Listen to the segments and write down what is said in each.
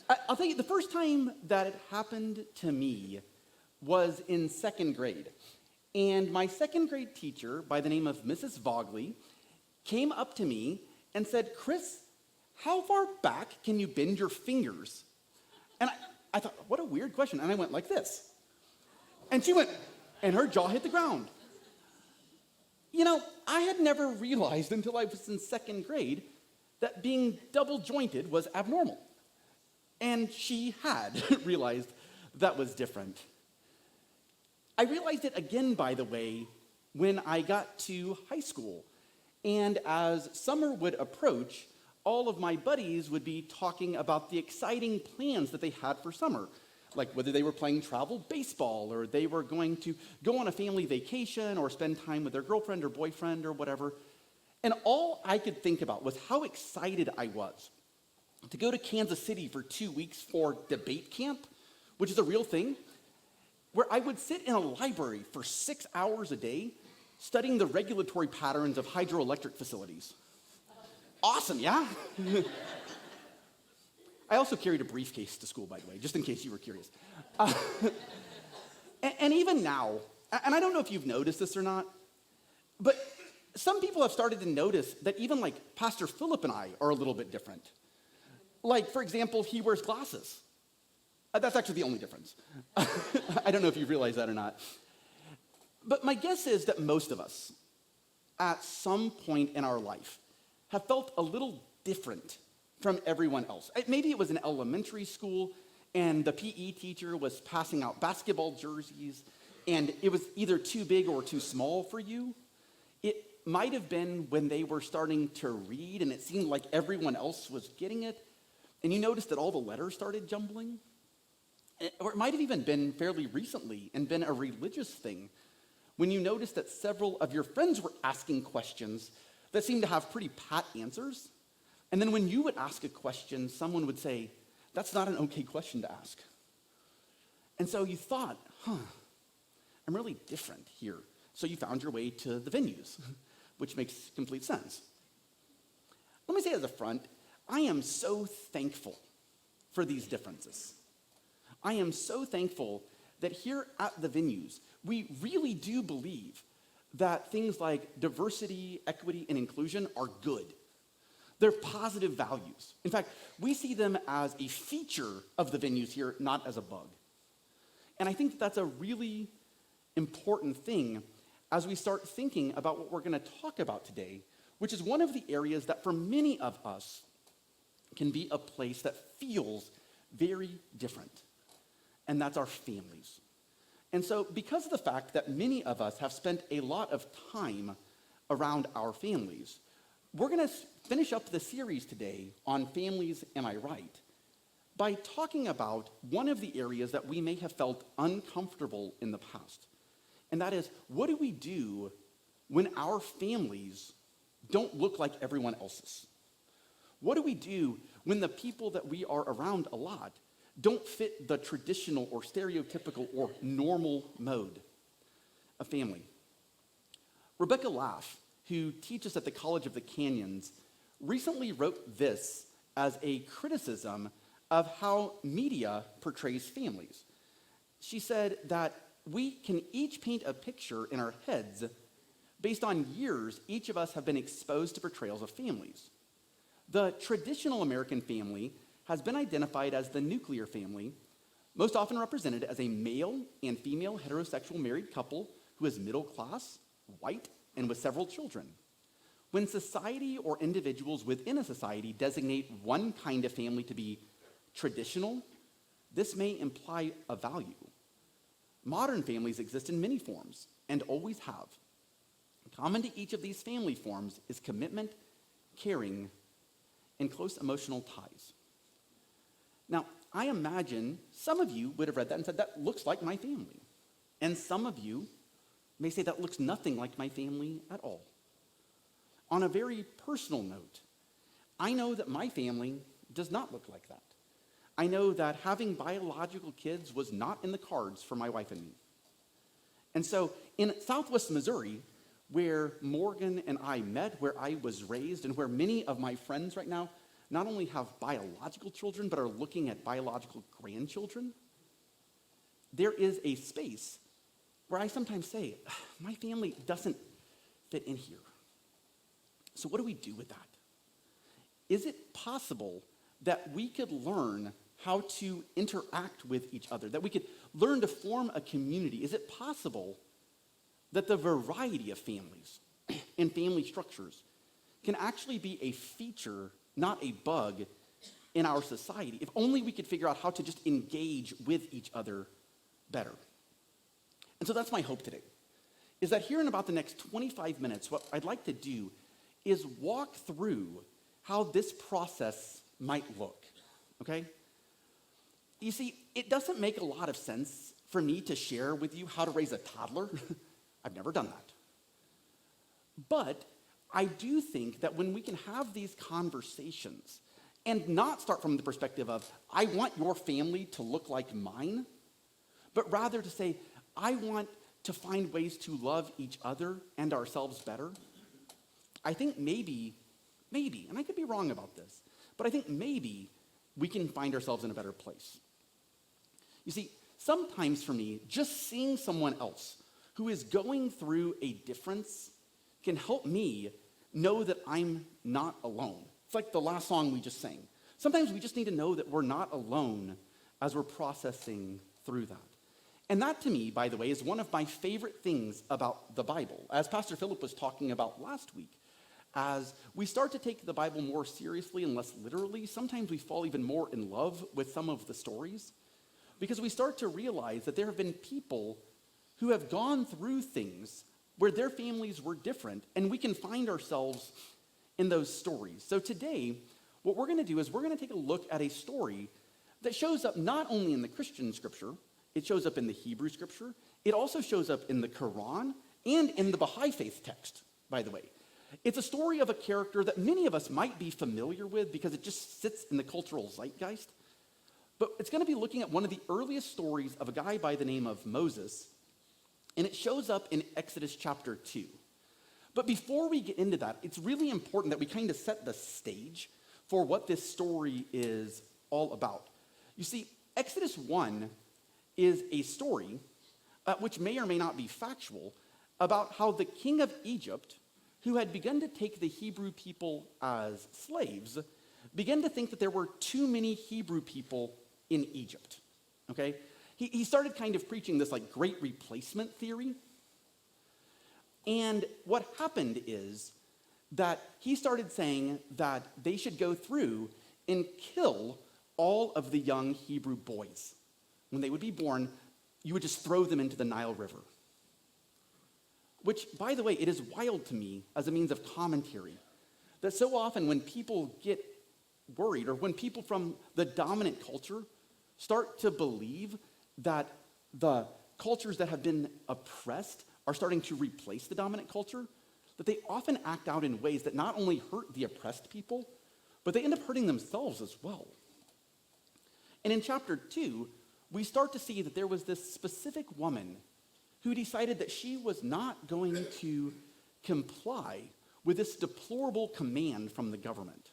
I'll tell you, the first time that it happened to me was in second grade. And my second grade teacher, by the name of Mrs. Vogley, came up to me and said, Chris, how far back can you bend your fingers? And I thought, what a weird question. And I went like this. And she went, and her jaw hit the ground. You know, I had never realized until I was in second grade that being double jointed was abnormal. And she had realized that was different. I realized it again, by the way, when I got to high school. And as summer would approach, all of my buddies would be talking about the exciting plans that they had for summer, like whether they were playing travel baseball or they were going to go on a family vacation or spend time with their girlfriend or boyfriend or whatever. And all I could think about was how excited I was to go to Kansas City for 2 weeks for debate camp, which is a real thing, where I would sit in a library for 6 hours a day studying the regulatory patterns of hydroelectric facilities. Awesome, yeah? I also carried a briefcase to school, by the way, just in case you were curious. And even now, and I don't know if you've noticed this or not, but some people have started to notice that even like Pastor Philip and I are a little bit different. Like, for example, he wears glasses. That's actually the only difference. I don't know if you realize that or not. But my guess is that most of us, at some point in our life, have felt a little different from everyone else. Maybe it was in elementary school, and the PE teacher was passing out basketball jerseys, and it was either too big or too small for you. It might have been when they were starting to read, and it seemed like everyone else was getting it, and you noticed that all the letters started jumbling. Or it might have even been fairly recently and been a religious thing when you noticed that several of your friends were asking questions that seemed to have pretty pat answers. And then when you would ask a question, someone would say, that's not an okay question to ask. And so you thought, I'm really different here. So you found your way to the venues, which makes complete sense. Let me say as a front, I am so thankful for these differences. I am so thankful that here at the venues, we really do believe that things like diversity, equity, and inclusion are good. They're positive values. In fact, we see them as a feature of the venues here, not as a bug. And I think that that's a really important thing as we start thinking about what we're going to talk about today, which is one of the areas that for many of us can be a place that feels very different. And that's our families. And so because of the fact that many of us have spent a lot of time around our families, we're going to finish up the series today on Families Am I Right by talking about one of the areas that we may have felt uncomfortable in the past. And that is, what do we do when our families don't look like everyone else's? What do we do when the people that we are around a lot don't fit the traditional or stereotypical or normal mode of family? Rebecca Laff, who teaches at the College of the Canyons, recently wrote this as a criticism of how media portrays families. She said that we can each paint a picture in our heads based on years each of us have been exposed to portrayals of families. The traditional American family has been identified as the nuclear family, most often represented as a male and female heterosexual married couple who is middle class, white, and with several children. When society or individuals within a society designate one kind of family to be traditional, this may imply a value. Modern families exist in many forms and always have. Common to each of these family forms is commitment, caring, and close emotional ties. Now, I imagine some of you would have read that and said, that looks like my family. And some of you may say that looks nothing like my family at all. On a very personal note, I know that my family does not look like that. I know that having biological kids was not in the cards for my wife and me. And so in Southwest Missouri, where Morgan and I met, where I was raised, and where many of my friends right now not only have biological children, but are looking at biological grandchildren, there is a space where I sometimes say, my family doesn't fit in here. So what do we do with that? Is it possible that we could learn how to interact with each other, that we could learn to form a community? Is it possible that the variety of families and family structures can actually be a feature, not a bug, in our society, if only we could figure out how to just engage with each other better? And so that's my hope today, is that here in about the next 25 minutes, what I'd like to do is walk through how this process might look, okay? You see, it doesn't make a lot of sense for me to share with you how to raise a toddler. I've never done that. But I do think that when we can have these conversations and not start from the perspective of, I want your family to look like mine, but rather to say, I want to find ways to love each other and ourselves better, I think maybe, and I could be wrong about this, but I think maybe we can find ourselves in a better place. You see, sometimes for me, just seeing someone else who is going through a difference can help me know that I'm not alone. It's like the last song we just sang. Sometimes we just need to know that we're not alone as we're processing through that. And that, to me, by the way, is one of my favorite things about the Bible. As Pastor Philip was talking about last week, as we start to take the Bible more seriously and less literally, sometimes we fall even more in love with some of the stories, because we start to realize that there have been people who have gone through things where their families were different, and we can find ourselves in those stories. So today, what we're going to do is we're going to take a look at a story that shows up not only in the Christian scripture, it shows up in the Hebrew scripture, it also shows up in the Quran and in the Baha'i faith text, by the way. It's a story of a character that many of us might be familiar with because it just sits in the cultural zeitgeist. But it's going to be looking at one of the earliest stories of a guy by the name of Moses, and it shows up in Exodus chapter 2. But before we get into that, it's really important that we kind of set the stage for what this story is all about. You see, Exodus 1 is a story, which may or may not be factual, about how the king of Egypt, who had begun to take the Hebrew people as slaves, began to think that there were too many Hebrew people in Egypt, okay? He started kind of preaching this like great replacement theory. And what happened is that he started saying that they should go through and kill all of the young Hebrew boys. When they would be born, you would just throw them into the Nile River. Which, by the way, it is wild to me as a means of commentary that so often when people get worried or when people from the dominant culture start to believe that the cultures that have been oppressed are starting to replace the dominant culture, that they often act out in ways that not only hurt the oppressed people, but they end up hurting themselves as well. And in chapter 2, we start to see that there was this specific woman who decided that she was not going to comply with this deplorable command from the government.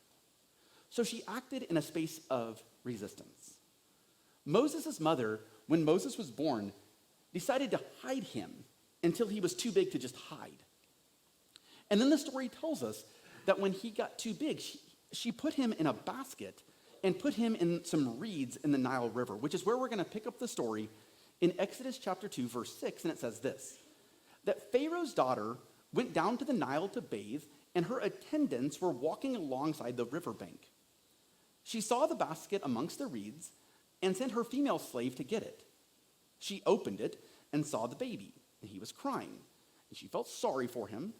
So she acted in a space of resistance. Moses' mother, when Moses was born, decided to hide him until he was too big to just hide. And then the story tells us that when he got too big, she put him in a basket and put him in some reeds in the Nile River, which is where we're going to pick up the story in Exodus chapter 2, verse 6, and it says this, that Pharaoh's daughter went down to the Nile to bathe, and her attendants were walking alongside the riverbank. She saw the basket amongst the reeds and sent her female slave to get it. She opened it and saw the baby, and he was crying, and she felt sorry for him.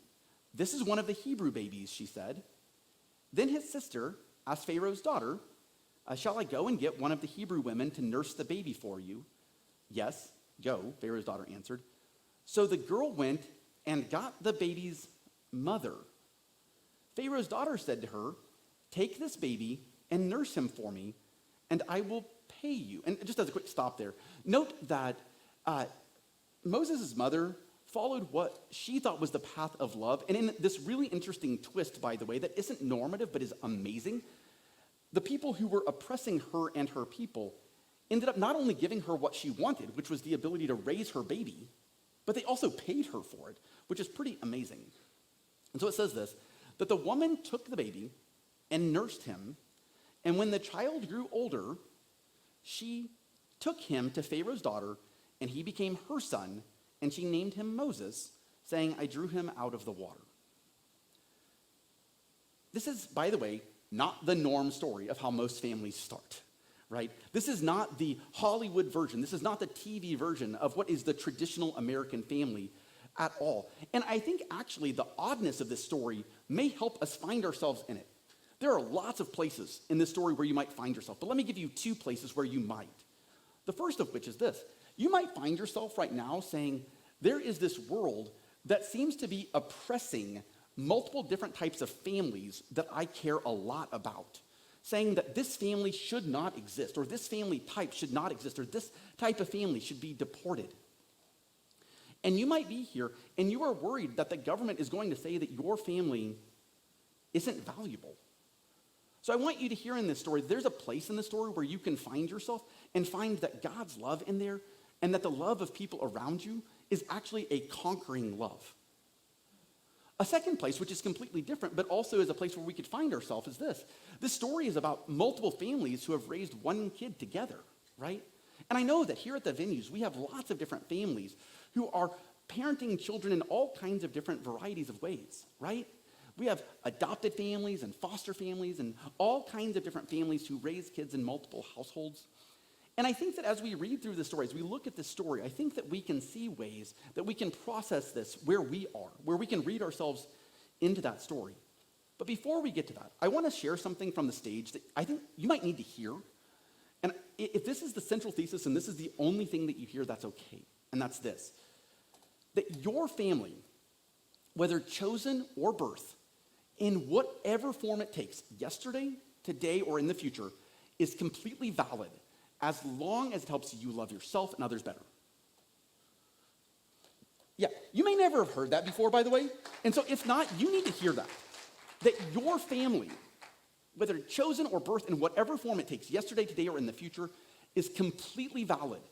This is one of the Hebrew babies, she said. Then his sister asked Pharaoh's daughter, shall I go and get one of the Hebrew women to nurse the baby for you? Yes, go, Pharaoh's daughter answered. So the girl went and got the baby's mother. Pharaoh's daughter said to her, take this baby and nurse him for me, and I will pay you. And just as a quick stop there, note that Moses' mother followed what she thought was the path of love. And in this really interesting twist, by the way, that isn't normative but is amazing, the people who were oppressing her and her people ended up not only giving her what she wanted, which was the ability to raise her baby, but they also paid her for it, which is pretty amazing. And so it says this, that the woman took the baby and nursed him, and when the child grew older, she took him to Pharaoh's daughter, and he became her son, and she named him Moses, saying, I drew him out of the water. This is, by the way, not the norm story of how most families start, right? This is not the Hollywood version. This is not the TV version of what is the traditional American family at all. And I think actually the oddness of this story may help us find ourselves in it. There are lots of places in this story where you might find yourself, but let me give you 2 places where you might. The first of which is this. You might find yourself right now saying, there is this world that seems to be oppressing multiple different types of families that I care a lot about, saying that this family should not exist, or this family type should not exist, or this type of family should be deported. And you might be here, and you are worried that the government is going to say that your family isn't valuable. So I want you to hear in this story, there's a place in the story where you can find yourself and find that God's love in there, and that the love of people around you is actually a conquering love. A second place, which is completely different, but also is a place where we could find ourselves, is this. This story is about multiple families who have raised one kid together, right? And I know that here at the venues, we have lots of different families who are parenting children in all kinds of different varieties of ways, right? We have adopted families and foster families and all kinds of different families who raise kids in multiple households. And I think that as we read through the story, as we look at this story, I think that we can see ways that we can process this where we are, where we can read ourselves into that story. But before we get to that, I want to share something from the stage that I think you might need to hear. And if this is the central thesis and this is the only thing that you hear, that's okay. And that's this, that your family, whether chosen or birth, in whatever form it takes, yesterday, today, or in the future, is completely valid as long as it helps you love yourself and others better. Yeah, you may never have heard that before, by the way. And so if not, you need to hear that. That your family, whether chosen or birthed in whatever form it takes, yesterday, today, or in the future, is completely valid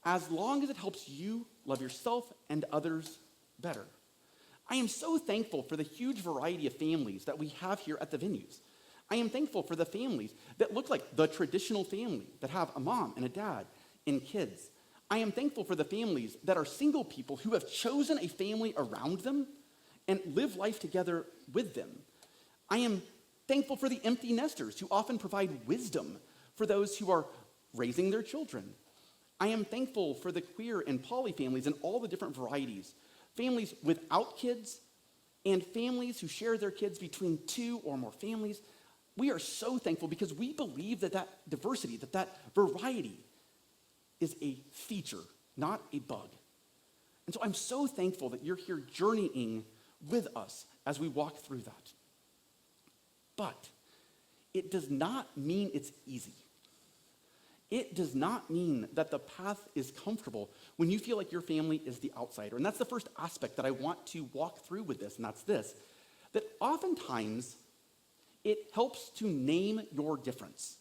as long as it helps you love yourself and others better. I am so thankful for the huge variety of families that we have here at the venues. I am thankful for the families that look like the traditional family, that have a mom and a dad and kids. I am thankful for the families that are single people who have chosen a family around them and live life together with them. I am thankful for the empty nesters who often provide wisdom for those who are raising their children. I am thankful for the queer and poly families and all the different varieties, families without kids and families who share their kids between 2 or more families. We are so thankful because we believe that that diversity, that variety is a feature, not a bug. And so I'm so thankful that you're here journeying with us as we walk through that. But it does not mean it's easy. It does not mean that the path is comfortable when you feel like your family is the outsider. And that's the first aspect that I want to walk through with this, and that's this, that oftentimes it helps to name your difference.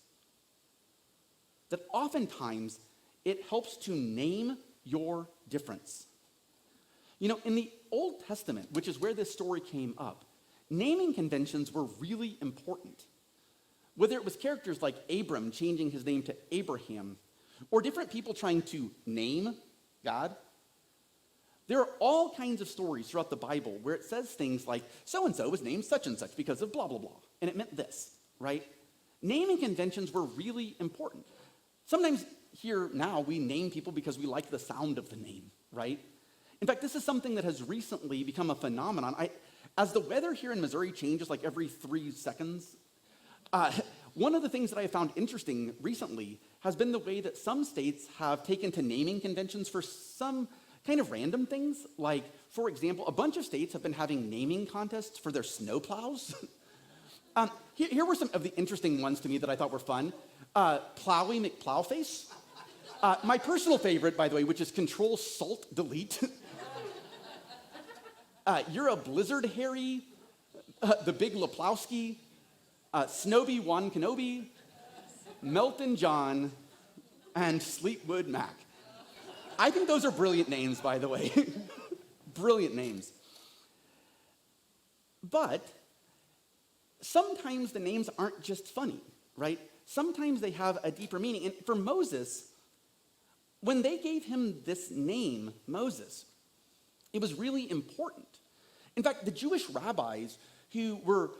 That oftentimes it helps to name your difference. You know, in the Old Testament, which is where this story came up, naming conventions were really important. Whether it was characters like Abram changing his name to Abraham, or different people trying to name God, there are all kinds of stories throughout the Bible where it says things like, so-and-so was named such and such because of blah, blah, blah. And it meant this, right? Naming conventions were really important. Sometimes here now we name people because we like the sound of the name, right? In fact, this is something that has recently become a phenomenon. As the weather here in Missouri changes like every 3 seconds, one of the things that I found interesting recently has been the way that some states have taken to naming conventions for some kind of random things. Like, for example, a bunch of states have been having naming contests for their snowplows. Here were some of the interesting ones to me that I thought were fun. Plowy McPlowface. My personal favorite, by the way, which is Control Salt Delete. You're a Blizzard Harry. The Big Leplowski. Snowy Wan Kenobi. Melton John, and Fleetwood Mac. I think those are brilliant names, by the way. Brilliant names. But sometimes the names aren't just funny, right? Sometimes they have a deeper meaning. And for Moses, when they gave him this name, Moses, it was really important. In fact, the Jewish rabbis who were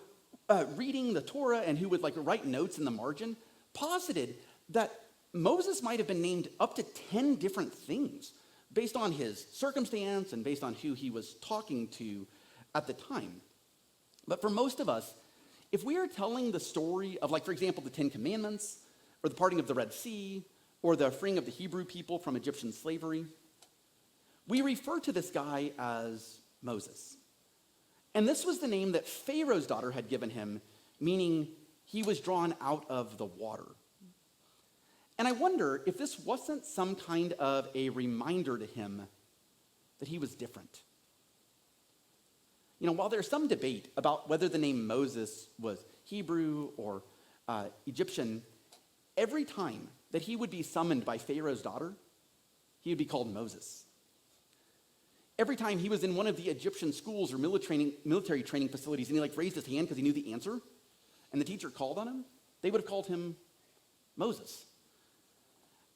reading the Torah and who would write notes in the margin posited that Moses might have been named up to 10 different things based on his circumstance and based on who he was talking to at the time. But for most of us, if we are telling the story of, for example, the Ten Commandments, or the parting of the Red Sea, or the freeing of the Hebrew people from Egyptian slavery, we refer to this guy as Moses. And this was the name that Pharaoh's daughter had given him, meaning he was drawn out of the water. And I wonder if this wasn't some kind of a reminder to him that he was different. While there's some debate about whether the name Moses was Hebrew or Egyptian, every time that he would be summoned by Pharaoh's daughter, he would be called Moses. Every time he was in one of the Egyptian schools or military training facilities and he raised his hand because he knew the answer, and the teacher called on him, they would have called him Moses.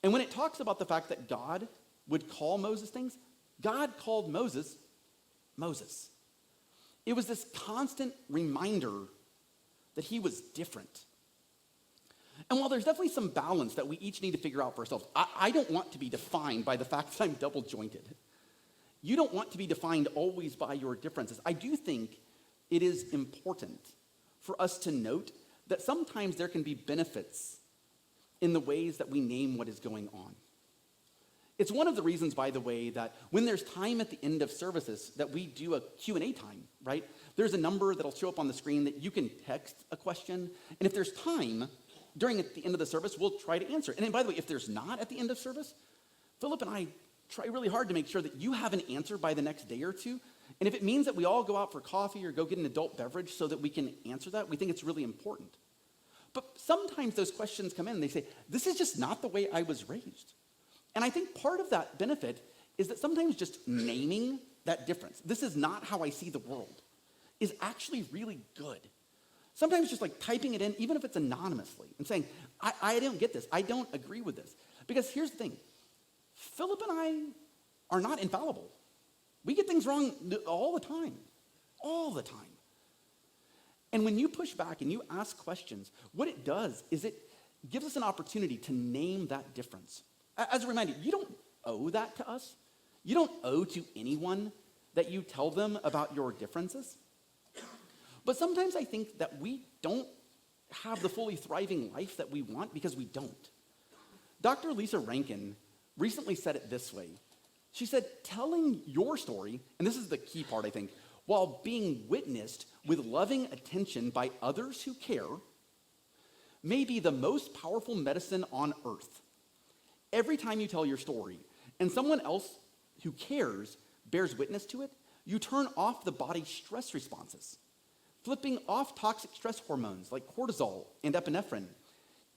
And when it talks about the fact that God would call Moses things, God called Moses, Moses. It was this constant reminder that he was different. And while there's definitely some balance that we each need to figure out for ourselves, I don't want to be defined by the fact that I'm double-jointed. You don't want to be defined always by your differences. I do think it is important for us to note that sometimes there can be benefits in the ways that we name what is going on. It's one of the reasons, by the way, that when there's time at the end of services that we do a Q&A time, right? There's a number that'll show up on the screen that you can text a question, and if there's time during at the end of the service, we'll try to answer it. And then, by the way, if there's not at the end of service, Philip and I try really hard to make sure that you have an answer by the next day or two. And if it means that we all go out for coffee or go get an adult beverage so that we can answer that, we think it's really important. But sometimes those questions come in and they say, this is just not the way I was raised. And I think part of that benefit is that sometimes just naming that difference, this is not how I see the world, is actually really good. Sometimes just typing it in, even if it's anonymously, and saying, I don't get this, I don't agree with this. Because here's the thing, Philip and I are not infallible. We get things wrong all the time, all the time. And when you push back and you ask questions, what it does is it gives us an opportunity to name that difference. As a reminder, you don't owe that to us. You don't owe to anyone that you tell them about your differences. But sometimes I think that we don't have the fully thriving life that we want because we don't. Dr. Lisa Rankin recently said it this way. She said, telling your story, and this is the key part, I think, while being witnessed with loving attention by others who care, may be the most powerful medicine on earth. Every time you tell your story and someone else who cares bears witness to it, you turn off the body's stress responses, flipping off toxic stress hormones like cortisol and epinephrine,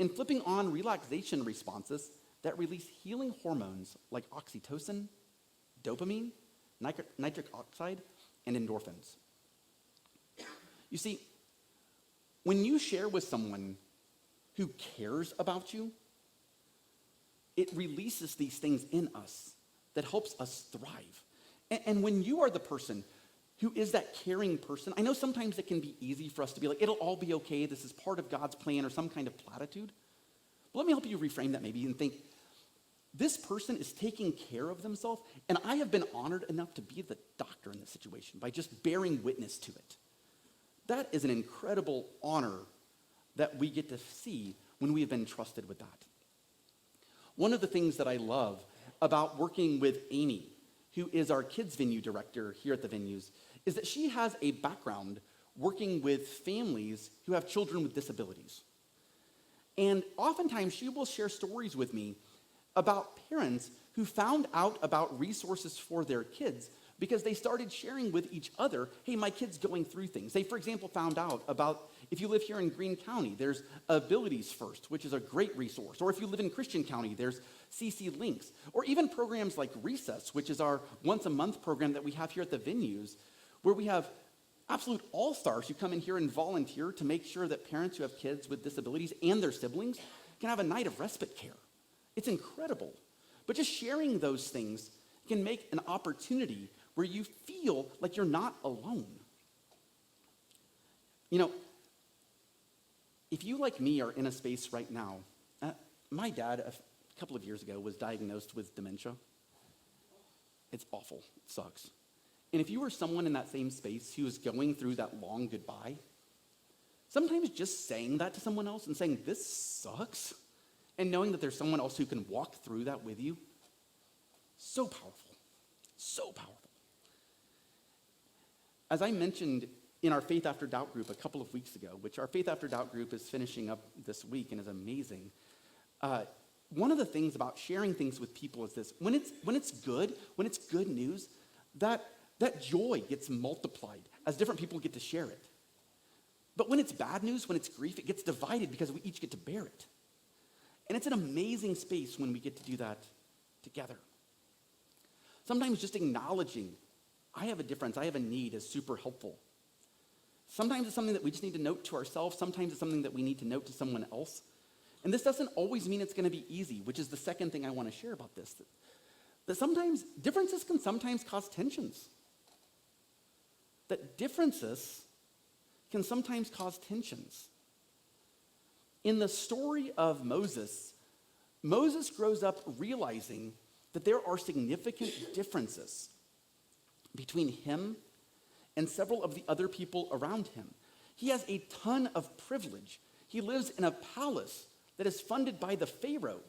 and flipping on relaxation responses that release healing hormones like oxytocin, dopamine, nitric oxide, and endorphins. You see, when you share with someone who cares about you, it releases these things in us that helps us thrive. And when you are the person who is that caring person, I know sometimes it can be easy for us to be it'll all be okay, this is part of God's plan, or some kind of platitude. But let me help you reframe that maybe and think, this person is taking care of themselves, and I have been honored enough to be the doctor in this situation by just bearing witness to it. That is an incredible honor that we get to see when we have been trusted with that. One of the things that I love about working with Amy, who is our kids venue director here at the venues, is that she has a background working with families who have children with disabilities. And oftentimes she will share stories with me about parents who found out about resources for their kids because they started sharing with each other, hey, my kid's going through things. They, for example, found out about, if you live here in Greene County, there's Abilities First, which is a great resource. Or if you live in Christian County, there's CC Links. Or even programs like Recess, which is our once-a-month program that we have here at the venues, where we have absolute all-stars who come in here and volunteer to make sure that parents who have kids with disabilities and their siblings can have a night of respite care. It's incredible. But just sharing those things can make an opportunity where you feel like you're not alone. You know, if you, like me, are in a space right now, my dad, a couple of years ago, was diagnosed with dementia. It's awful. It sucks. And if you were someone in that same space who was going through that long goodbye, sometimes just saying that to someone else and saying, this sucks, and knowing that there's someone else who can walk through that with you, so powerful. So powerful. As I mentioned in our Faith After Doubt group a couple of weeks ago, which our Faith After Doubt group is finishing up this week and is amazing, one of the things about sharing things with people is this: when it's good news, that joy gets multiplied as different people get to share it. But when it's bad news, when it's grief, it gets divided because we each get to bear it. And it's an amazing space when we get to do that together. Sometimes just acknowledging, I have a difference, I have a need, is super helpful. Sometimes it's something that we just need to note to ourselves. Sometimes it's something that we need to note to someone else. And this doesn't always mean it's going to be easy, which is the second thing I want to share about this. That sometimes differences can sometimes cause tensions. That differences can sometimes cause tensions. In the story of Moses, Moses grows up realizing that there are significant differences between him and several of the other people around him. He has a ton of privilege. He lives in a palace that is funded by the Pharaoh.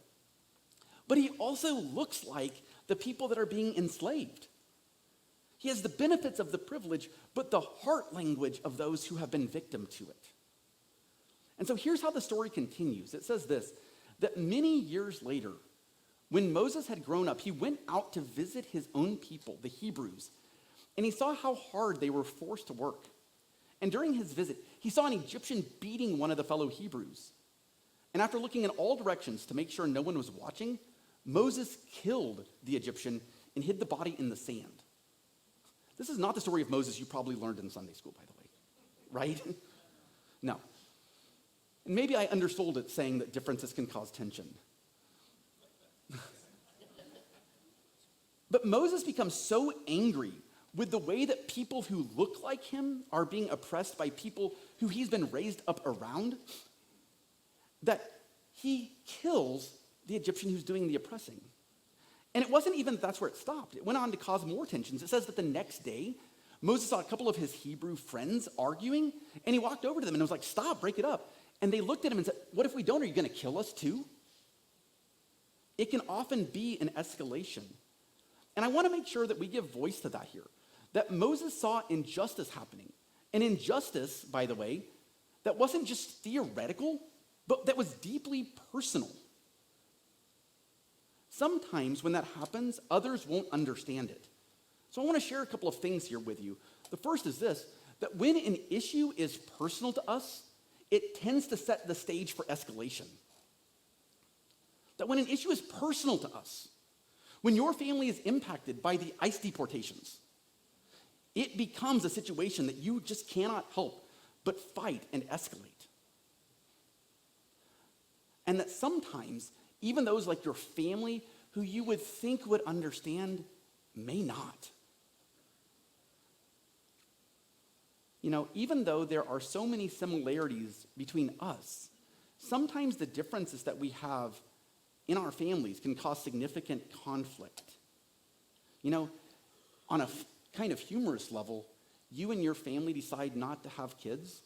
But he also looks like the people that are being enslaved. He has the benefits of the privilege, but the heart language of those who have been victim to it. And so here's how the story continues. It says this, that many years later, when Moses had grown up, he went out to visit his own people, the Hebrews, and he saw how hard they were forced to work. And during his visit, he saw an Egyptian beating one of the fellow Hebrews. And after looking in all directions to make sure no one was watching, Moses killed the Egyptian and hid the body in the sand. This is not the story of Moses you probably learned in Sunday school, by the way, right? No. And maybe I undersold it saying that differences can cause tension. But Moses becomes so angry with the way that people who look like him are being oppressed by people who he's been raised up around, that he kills the Egyptian who's doing the oppressing. And it wasn't even that's where it stopped. It went on to cause more tensions. It says that the next day, Moses saw a couple of his Hebrew friends arguing, and he walked over to them and was like, stop, break it up. And they looked at him and said, what if we don't? Are you going to kill us too? It can often be an escalation. And I want to make sure that we give voice to that here, that Moses saw injustice happening. An injustice, by the way, that wasn't just theoretical, but that was deeply personal. Sometimes when that happens, others won't understand it. So I want to share a couple of things here with you. The first is this, that when an issue is personal to us, it tends to set the stage for escalation. That when an issue is personal to us, when your family is impacted by the ICE deportations, it becomes a situation that you just cannot help but fight and escalate. And that sometimes, even those like your family who you would think would understand may not. You know, even though there are so many similarities between us, sometimes the differences that we have in our families can cause significant conflict. You know, on a kind of humorous level, you and your family decide not to have kids,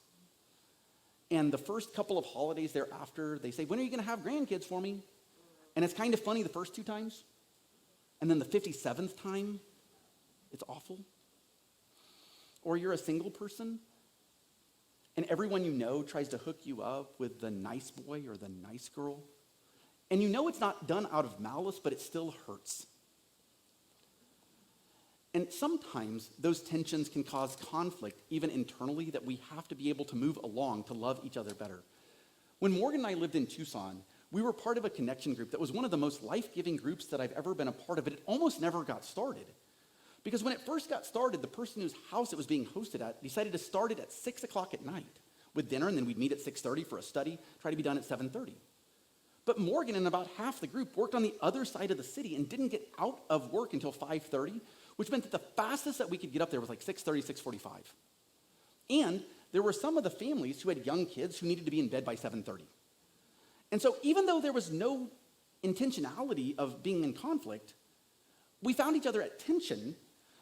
and the first couple of holidays thereafter, they say, when are you going to have grandkids for me? And it's kind of funny the first 2 times, and then the 57th time, it's awful. Or you're a single person, and everyone you know tries to hook you up with the nice boy or the nice girl, and you know it's not done out of malice, but it still hurts. And sometimes those tensions can cause conflict, even internally, that we have to be able to move along to love each other better. When Morgan and I lived in Tucson, we were part of a connection group that was one of the most life-giving groups that I've ever been a part of, but it almost never got started. Because when it first got started, the person whose house it was being hosted at decided to start it at 6 o'clock at night with dinner, and then we'd meet at 6:30 for a study, try to be done at 7:30. But Morgan and about half the group worked on the other side of the city and didn't get out of work until 5:30, which meant that the fastest that we could get up there was like 6:30, 6:45. And there were some of the families who had young kids who needed to be in bed by 7:30. And so even though there was no intentionality of being in conflict, we found each other at tension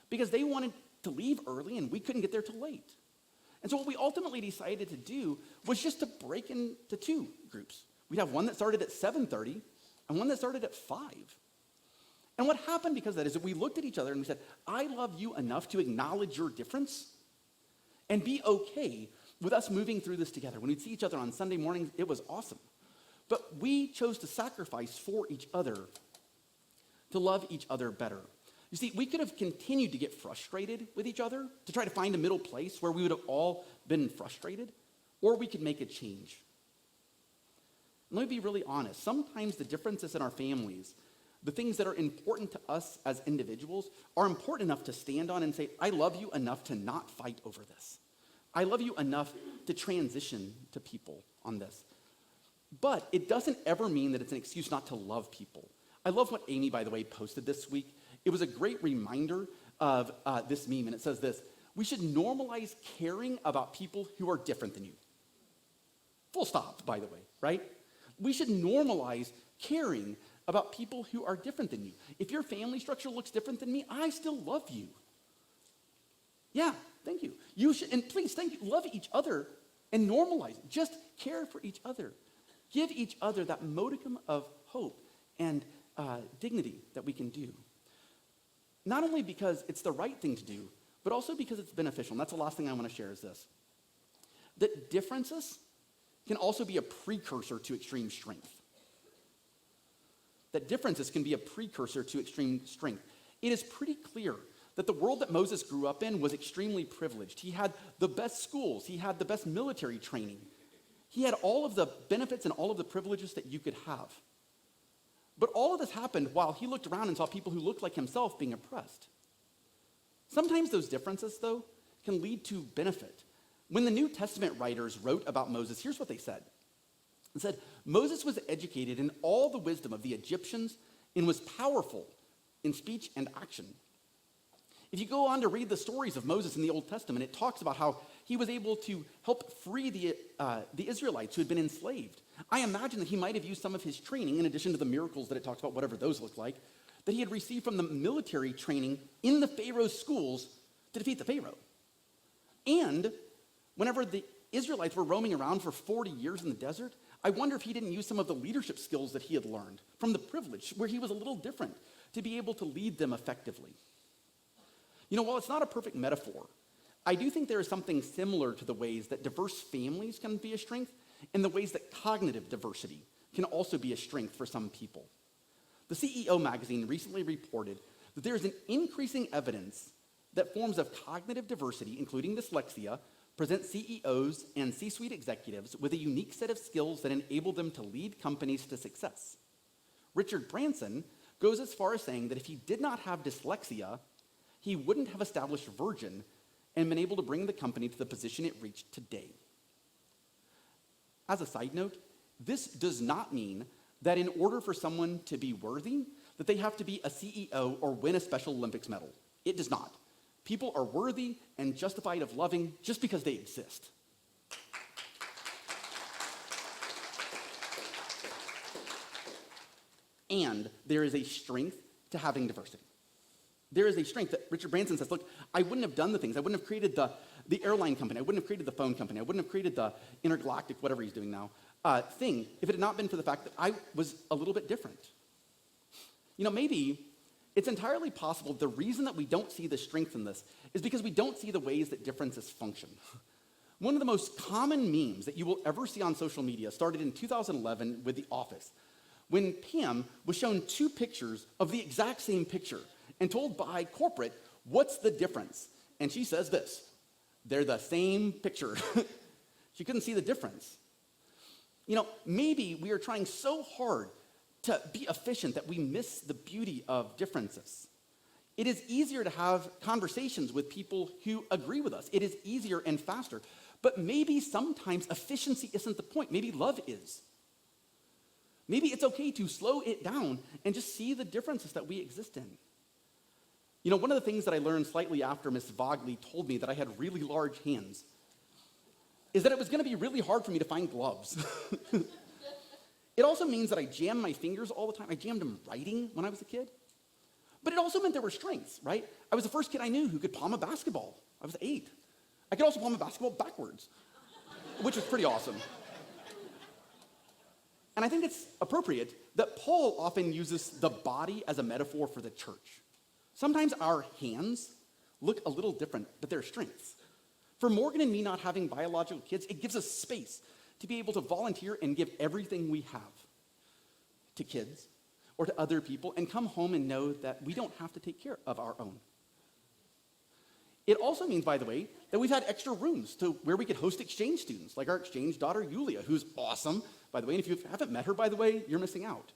because they wanted to leave early and we couldn't get there till late. And so what we ultimately decided to do was just to break into two groups. We'd have one that started at 7:30 and one that started at 5. And what happened because of that is that we looked at each other and we said, I love you enough to acknowledge your difference and be okay with us moving through this together. When we'd see each other on Sunday mornings, it was awesome. But we chose to sacrifice for each other to love each other better. You see, we could have continued to get frustrated with each other, to try to find a middle place where we would have all been frustrated, or we could make a change. And let me be really honest. Sometimes the differences in our families, the things that are important to us as individuals, are important enough to stand on and say, I love you enough to not fight over this. I love you enough to transition to people on this. But it doesn't ever mean that it's an excuse not to love people. I love what Amy, by the way, posted this week. It was a great reminder of this meme, and it says this: we should normalize caring about people who are different than you. Full stop, by the way, right? We should normalize caring about people who are different than you. If your family structure looks different than me, I still love you. Yeah, thank you. You should, and please, thank you. Love each other and normalize it. Just care for each other. Give each other that modicum of hope and dignity that we can do. Not only because it's the right thing to do, but also because it's beneficial. And that's the last thing I want to share is this: that differences can also be a precursor to extreme strength. That differences can be a precursor to extreme strength. It is pretty clear that the world that Moses grew up in was extremely privileged. He had the best schools. He had the best military training. He had all of the benefits and all of the privileges that you could have. But all of this happened while he looked around and saw people who looked like himself being oppressed. Sometimes those differences, though, can lead to benefit. When the New Testament writers wrote about Moses, here's what they said. It said, Moses was educated in all the wisdom of the Egyptians and was powerful in speech and action. If you go on to read the stories of Moses in the Old Testament, it talks about how he was able to help free the Israelites who had been enslaved. I imagine that he might have used some of his training, in addition to the miracles that it talks about, whatever those look like, that he had received from the military training in the Pharaoh's schools to defeat the Pharaoh. And whenever the Israelites were roaming around for 40 years in the desert, I wonder if he didn't use some of the leadership skills that he had learned from the privilege, where he was a little different, to be able to lead them effectively. You know, while it's not a perfect metaphor, I do think there is something similar to the ways that diverse families can be a strength and the ways that cognitive diversity can also be a strength for some people. The CEO magazine recently reported that there is an increasing evidence that forms of cognitive diversity, including dyslexia, present CEOs and C-suite executives with a unique set of skills that enable them to lead companies to success. Richard Branson goes as far as saying that if he did not have dyslexia, he wouldn't have established Virgin and been able to bring the company to the position it reached today. As a side note, this does not mean that in order for someone to be worthy, that they have to be a CEO or win a Special Olympics medal. It does not. People are worthy and justified of loving just because they exist. And there is a strength to having diversity. There is a strength that Richard Branson says, look, I wouldn't have done the things. I wouldn't have created the airline company. I wouldn't have created the phone company. I wouldn't have created the intergalactic, whatever he's doing now, thing, if it had not been for the fact that I was a little bit different. You know, maybe it's entirely possible the reason that we don't see the strength in this is because we don't see the ways that differences function. One of the most common memes that you will ever see on social media started in 2011 with The Office, when Pam was shown two pictures of the exact same picture and told by corporate, "What's the difference?" And she says this: "They're the same picture." She couldn't see the difference. Maybe we are trying so hard to be efficient that we miss the beauty of differences. It is easier to have conversations with people who agree with us. It is easier and faster. But maybe sometimes efficiency isn't the point. Maybe love is. Maybe it's okay to slow it down and just see the differences that we exist in. One of the things that I learned slightly after Miss Vogley told me that I had really large hands is that it was going to be really hard for me to find gloves. It also means that I jam my fingers all the time. I jammed them writing when I was a kid. But it also meant there were strengths, right? I was the first kid I knew who could palm a basketball. I was 8. I could also palm a basketball backwards, which was pretty awesome. And I think it's appropriate that Paul often uses the body as a metaphor for the church. Sometimes our hands look a little different, but they're strengths. For Morgan and me not having biological kids, it gives us space to be able to volunteer and give everything we have to kids or to other people and come home and know that we don't have to take care of our own. It also means, by the way, that we've had extra rooms to where we could host exchange students, like our exchange daughter, Yulia, who's awesome, by the way. And if you haven't met her, by the way, you're missing out.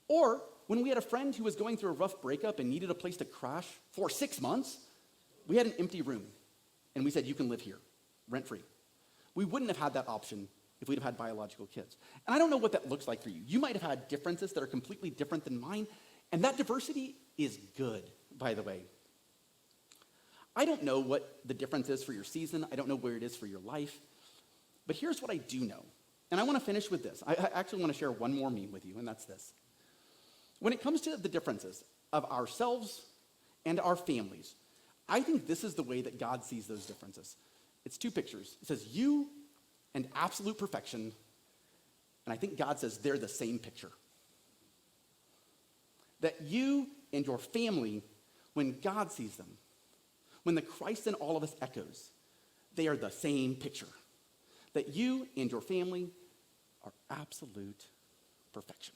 Or when we had a friend who was going through a rough breakup and needed a place to crash for 6 months, we had an empty room. And we said, "You can live here, rent-free." We wouldn't have had that option if we'd have had biological kids. And I don't know what that looks like for you. You might have had differences that are completely different than mine, and that diversity is good, by the way. I don't know what the difference is for your season. I don't know where it is for your life. But here's what I do know. And I want to finish with this. I actually want to share one more meme with you, and that's this. When it comes to the differences of ourselves and our families, I think this is the way that God sees those differences. It's 2 pictures. It says you and absolute perfection, and I think God says they're the same picture. That you and your family, when God sees them, when the Christ in all of us echoes, they are the same picture. That you and your family are absolute perfection.